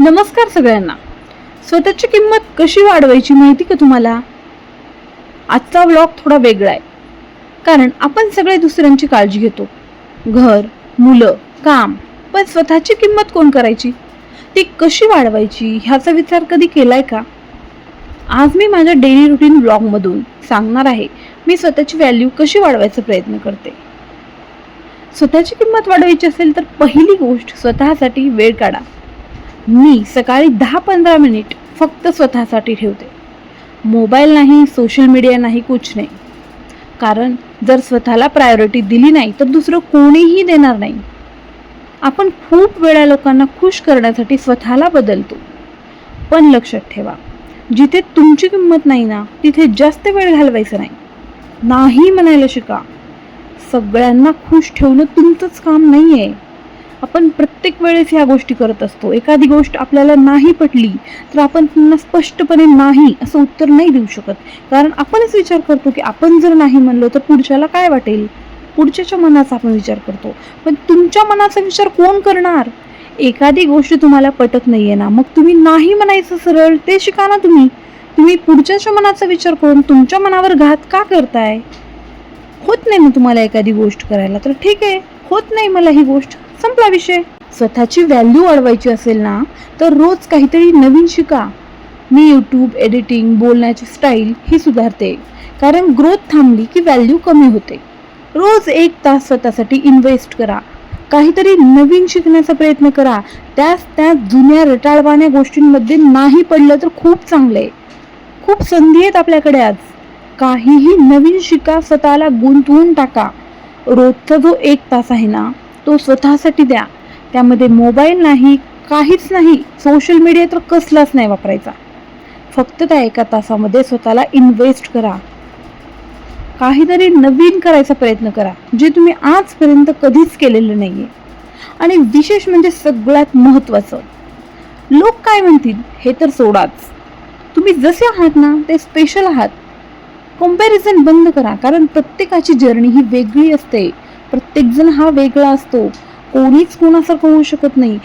नमस्कार सगळ्यांना. स्वतःची किंमत कशी वाढवायची माहिती का तुम्हाला? आजचा व्लॉग थोडा वेगळा आहे, कारण आपण सगळे दुसऱ्यांची काळजी घेतो, घर, मुलं, काम, पण स्वतःची किंमत कोण करायची, ती कशी वाढवायची ह्याचा विचार कधी केलाय का? आज मी माझ्या डेली रुटीन व्लॉग मधून सांगणार आहे मी स्वतःची व्हॅल्यू कशी वाढवायचा प्रयत्न करते. स्वतःची किंमत वाढवायची असेल तर पहिली गोष्ट, स्वतःसाठी वेळ काढा. मी सकाळी 10-15 मिनिट फक्त स्वतःसाठी ठेवते. मोबाईल नाही, सोशल मीडिया नाही, कुछ नाही. कारण जर स्वतःला प्रायोरिटी दिली नाही तर दुसरं कोणीही देणार नाही. आपण खूप वेळा लोकांना खुश करण्यासाठी स्वतःला बदलतो, पण लक्षात ठेवा, जिथे तुमची किंमत नाही ना, तिथे जास्त वेळ घालवायचा नाही. नाही म्हणायला शिका. सगळ्यांना खुश ठेवणं तुमचंच काम नाहीये. आपण प्रत्येक वेळेस ह्या गोष्टी करत असतो. एखादी गोष्ट आपल्याला नाही पटली तर आपण त्यांना स्पष्टपणे नाही असं उत्तर नाही देऊ शकत, कारण आपणच विचार करतो की आपण जर नाही म्हणलो तर पुढच्याला काय वाटेल. पुढच्याच्या मनाचा आपण विचार करतो, पण तुमच्या मनाचा विचार कोण करणार? एखादी गोष्ट तुम्हाला पटत नाहीये ना, मग तुम्ही नाही म्हणायचं सरळ, ते शिका ना. तुम्ही पुढच्याच्या मनाचा विचार करून तुमच्या मनावर घात का करताय? होत नाही ना तुम्हाला एखादी गोष्ट करायला, तर ठीक आहे, होत नाही मला ही गोष्ट, संपला विषय. स्वतःची व्हॅल्यू वाढवायची असेल ना, तर रोज काहीतरी नवीन शिका. मी यूट्यूब, एडिटिंग, बोलण्याची स्टाईल ही सुधारते, कारण ग्रोथ थांबली की व्हॅल्यू कमी होते. रोज 1 तास स्वतःसाठी इन्व्हेस्ट करा. काहीतरी नवीन शिकण्याचा प्रयत्न करा. त्या जुन्या रटाळवाण्या गोष्टींमध्ये नाही पडलं तर खूप चांगले. खूप संधी आहेत आपल्याकडे आज. काहीही नवीन शिका, स्वतःला गुंतवून टाका. रोजचा जो 1 तास आहे ना, तो स्वतःसाठी द्या. त्यामध्ये मोबाईल नाही, काहीच नाही, सोशल मीडिया तर कसलाच नाही वापरायचा. फक्त त्या 1 तासामध्ये स्वतःला इन्व्हेस्ट करा. काहीतरी नवीन करायचा प्रयत्न करा, जे तुम्ही आजपर्यंत कधीच केलेलं नाहीये. आणि विशेष म्हणजे सगळ्यात महत्त्वाचं, लोक काय म्हणतील हे तर सोडाच. तुम्ही जसे आहात ना, ते स्पेशल आहात. कंपॅरिझन बंद करा, कारण प्रत्येकाची जर्नी ही वेगळी असते. प्रत्येकजण हा वेगळा असतो. कोणीच कोणासारखं होऊ शकत नाही.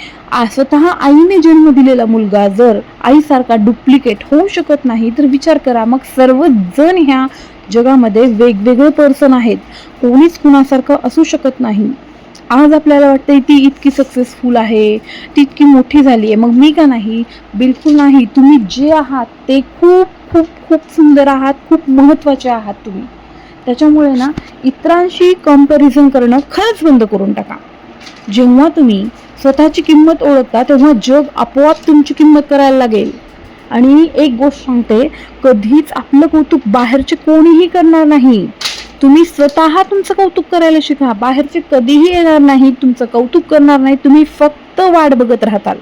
स्वतः आईने जन्म दिलेला मुलगा जर आईसारखा डुप्लिकेट होऊ शकत नाही, तर विचार करा, मग सर्वजण ह्या जगामध्ये वेगवेगळे पर्सन आहेत. कोणीच कुणासारखं असू शकत नाही. आज आपल्याला वाटतंय ती इतकी सक्सेसफुल आहे, ती इतकी मोठी झाली आहे, मग मी का नाही? बिलकुल नाही. तुम्ही जे आहात ते खूप खूप खूप सुंदर आहात, खूप महत्त्वाचे आहात तुम्ही. त्याच्यामुळे ना, इतरांशी कंपॅरिझन करणं खरंच बंद करून टाका. जेव्हा तुम्ही स्वतःची किंमत ओळखता, तेव्हा जग आपोआप तुमची किंमत करायला लागेल. आणि एक गोष्ट सांगते, कधीच आपलं कौतुक बाहेरचे कोणीही करणार नाही. तुम्ही स्वतः तुमचं कौतुक करायला शिका. बाहेरचे कधीही येणार नाही, तुमचं कौतुक करणार नाही. तुम्ही फक्त वाट बघत राहताल,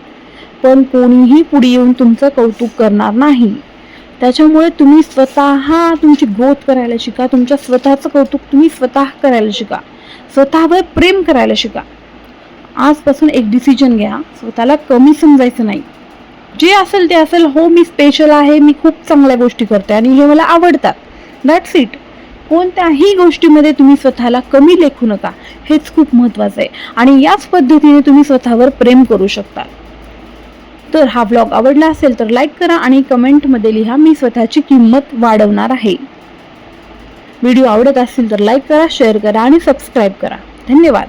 पण कोणीही पुढे येऊन तुमचं कौतुक करणार नाही. त्याच्यामुळे तुम्ही स्वतः तुमची ग्रोथ करायला शिका. तुमच्या स्वतःचं कौतुक तुम्ही स्वतः करायला शिका. स्वतःवर प्रेम करायला शिका. आजपासून एक डिसिजन घ्या, स्वतःला कमी समजायचं नाही. जे असेल ते असेल. हो, मी स्पेशल आहे, मी खूप चांगल्या गोष्टी करते आणि हे मला आवडतात, दॅट्स इट. कोणत्याही गोष्टीमध्ये तुम्ही स्वतःला कमी लेखू नका. हेच खूप महत्त्वाचं आहे. आणि याच पद्धतीने तुम्ही स्वतःवर प्रेम करू शकता. तर हा व्लॉग आवडला असेल तर लाईक करा आणि कमेंटमध्ये लिहा, मी स्वतःची किंमत वाढवणार आहे. व्हिडिओ आवडत असेल तर लाईक करा, शेअर करा आणि सबस्क्राईब करा. धन्यवाद.